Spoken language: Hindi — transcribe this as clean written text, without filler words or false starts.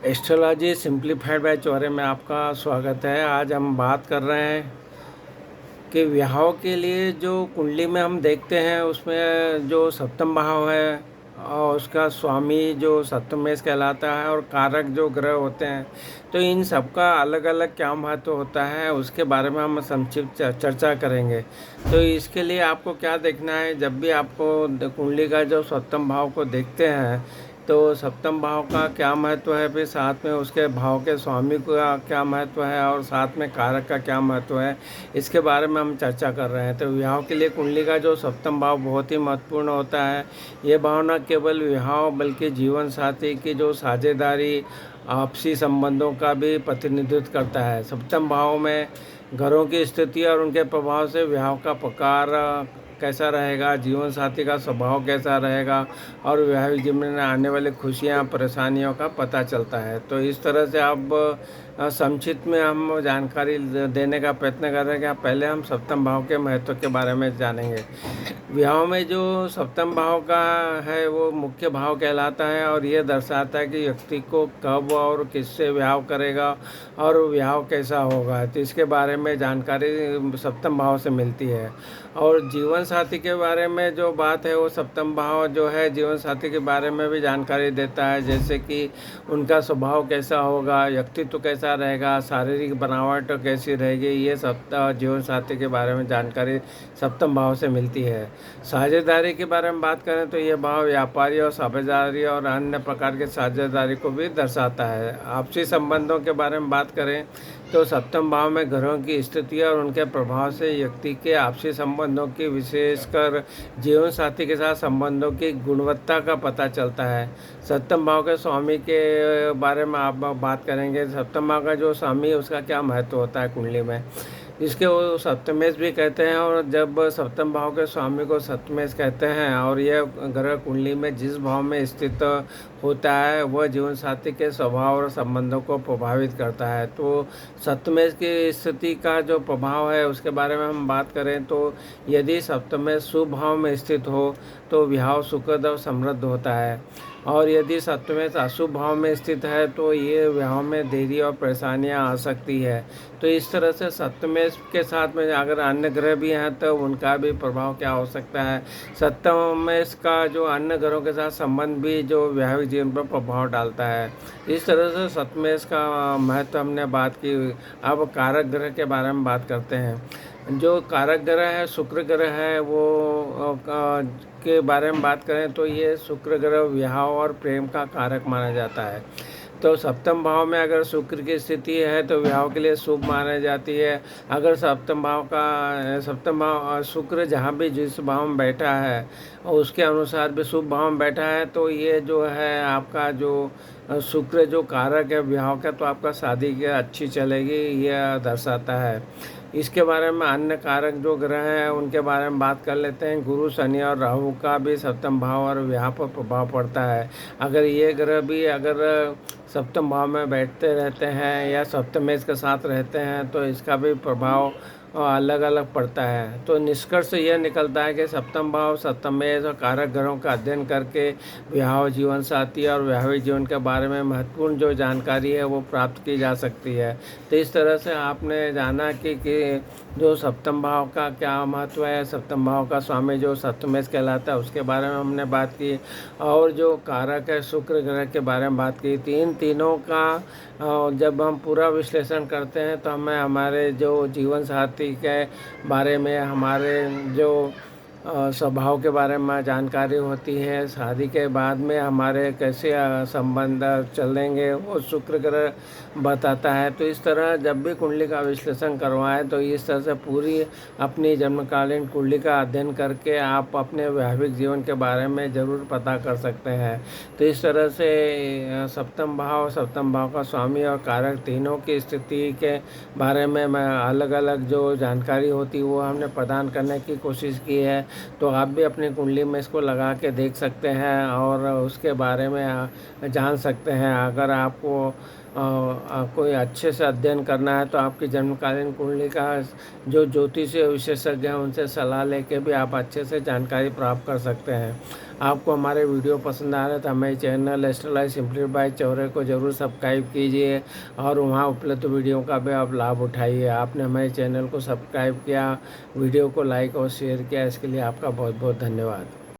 एस्ट्रोलॉजी सिंप्लीफाइड बाय चौरे में आपका स्वागत है। आज हम बात कर रहे हैं कि विवाह के लिए जो कुंडली में हम देखते हैं उसमें जो सप्तम भाव है और उसका स्वामी जो सप्तमेश कहलाता है और कारक जो ग्रह होते हैं, तो इन सब का अलग अलग क्या महत्व होता है उसके बारे में हम संक्षिप्त चर्चा करेंगे। तो इसके लिए आपको क्या देखना है, जब भी आपको कुंडली का जो सप्तम भाव को देखते हैं तो सप्तम भाव का क्या महत्व है, फिर साथ में उसके भाव के स्वामी का क्या महत्व है और साथ में कारक का क्या महत्व है, इसके बारे में हम चर्चा कर रहे हैं। तो विवाह के लिए कुंडली का जो सप्तम भाव बहुत ही महत्वपूर्ण होता है। ये भाव न केवल विवाह बल्कि जीवन साथी की जो साझेदारी, आपसी संबंधों का भी प्रतिनिधित्व करता है। सप्तम भाव में घरों की स्थिति और उनके प्रभाव से विवाह का प्रकार कैसा रहेगा, जीवन साथी का स्वभाव कैसा रहेगा और वैवाहिक जीवन में आने वाली खुशियाँ परेशानियों का पता चलता है। तो इस तरह से आप संक्षिप्त में हम जानकारी देने का प्रयत्न कर रहे हैं कि पहले हम सप्तम भाव के महत्व के बारे में जानेंगे। विवाह में जो सप्तम भाव का है वो मुख्य भाव कहलाता है और ये दर्शाता है कि व्यक्ति को कब और किससे विवाह करेगा और विवाह कैसा होगा, तो इसके बारे में जानकारी सप्तम भाव से मिलती है। और जीवन साथी के बारे में जो बात है वो सप्तम भाव जो है जीवन साथी के बारे में भी जानकारी देता है, जैसे कि उनका स्वभाव कैसा होगा, व्यक्तित्व कैसा रहेगा, शारीरिक बनावट कैसी रहेगी, ये सब जीवन साथी के बारे में जानकारी सप्तम भाव से मिलती है। साझेदारी के बारे में बात करें तो ये भाव व्यापारी और साझेदारी और अन्य प्रकार के साझेदारी को भी दर्शाता है। आपसी संबंधों के बारे में बात करें तो सप्तम भाव में घरों की स्थिति और उनके प्रभाव से व्यक्ति के आपसी संबंधों की, विशेषकर जीवन साथी के साथ संबंधों की गुणवत्ता का पता चलता है। सप्तम भाव के स्वामी के बारे में आप बात करेंगे। सप्तम भाव का जो स्वामी है उसका क्या महत्व होता है कुंडली में, इसके वो सप्तमेश भी कहते हैं। और जब सप्तम भाव के स्वामी को सप्तमेश कहते हैं और यह ग्रह कुंडली में जिस भाव में स्थित होता है वह जीवन साथी के स्वभाव और संबंधों को प्रभावित करता है। तो सप्तमेश की स्थिति का जो प्रभाव है उसके बारे में हम बात करें तो यदि सप्तमेश शुभ भाव में स्थित हो तो विवाह सुखद और समृद्ध होता है, और यदि सप्तमेश अशुभ भाव में स्थित है तो ये विवाह में देरी और परेशानियां आ सकती है। तो इस तरह से सप्तमेश के साथ में अगर अन्य ग्रह भी हैं तो उनका भी प्रभाव क्या हो सकता है। सप्तमेश का जो अन्य ग्रहों के साथ संबंध भी जो वैवाहिक जीवन पर प्रभाव डालता है। इस तरह से सप्तमेश का महत्व हमने बात की। अब कारक ग्रह के बारे में बात करते हैं। जो कारक ग्रह है शुक्र ग्रह है वो के बारे में बात करें तो ये शुक्र ग्रह विवाह और प्रेम का कारक माना जाता है। तो सप्तम भाव में अगर शुक्र की स्थिति है तो विवाह के लिए शुभ मानी जाती है। अगर सप्तम भाव शुक्र जहाँ भी जिस भाव में बैठा है और उसके अनुसार भी शुभ भाव में बैठा है तो ये जो है आपका जो शुक्र जो कारक है विवाह का, तो आपका शादी की अच्छी चलेगी, यह दर्शाता है। इसके बारे में अन्य कारक जो ग्रह हैं उनके बारे में बात कर लेते हैं। गुरु, शनि और राहु का भी सप्तम भाव और विवाह पर प्रभाव पड़ता है। अगर ये ग्रह भी अगर सप्तम भाव में बैठते रहते हैं या सप्तमेश के साथ रहते हैं तो इसका भी प्रभाव अलग अलग पड़ता है। तो निष्कर्ष यह निकलता है कि सप्तम भाव, सप्तमेश और कारक ग्रहों का अध्ययन करके विवाह, जीवन साथी और वैवाहिक जीवन के बारे में महत्वपूर्ण जो जानकारी है वो प्राप्त की जा सकती है। तो इस तरह से आपने जाना कि जो सप्तम भाव का क्या महत्व है, सप्तम भाव का स्वामी जो सप्तमेश कहलाता है उसके बारे में हमने बात की, और जो कारक है शुक्र ग्रह के बारे में बात की। तीनों का जब हम पूरा विश्लेषण करते हैं तो हमें हमारे जो जीवन साथी के बारे में, हमारे जो स्वभाव के बारे में जानकारी होती है। शादी के बाद में हमारे कैसे संबंध चलेंगे वो शुक्र ग्रह बताता है। तो इस तरह जब भी कुंडली का विश्लेषण करवाएं तो इस तरह से पूरी अपनी जन्मकालीन कुंडली का अध्ययन करके आप अपने वैवाहिक जीवन के बारे में ज़रूर पता कर सकते हैं। तो इस तरह से सप्तम भाव का स्वामी और कारक तीनों की स्थिति के बारे में मैं अलग अलग जो जानकारी होती है वो हमने प्रदान करने की कोशिश की है। तो आप भी अपनी कुंडली में इसको लगा के देख सकते हैं और उसके बारे में जान सकते हैं। अगर आपको कोई अच्छे से अध्ययन करना है तो आपकी जन्मकालीन कुंडली का जो ज्योतिषीय विशेषज्ञ हैं उनसे सलाह लेके भी आप अच्छे से जानकारी प्राप्त कर सकते हैं। आपको हमारे वीडियो पसंद आ रहे तो हमारे channel astrology simply by Chaure को ज़रूर सब्सक्राइब कीजिए और वहाँ उपलब्ध वीडियो का भी आप लाभ उठाइए। आपने हमारे चैनल को सब्सक्राइब किया, वीडियो को लाइक और शेयर किया, इसके लिए आपका बहुत बहुत धन्यवाद।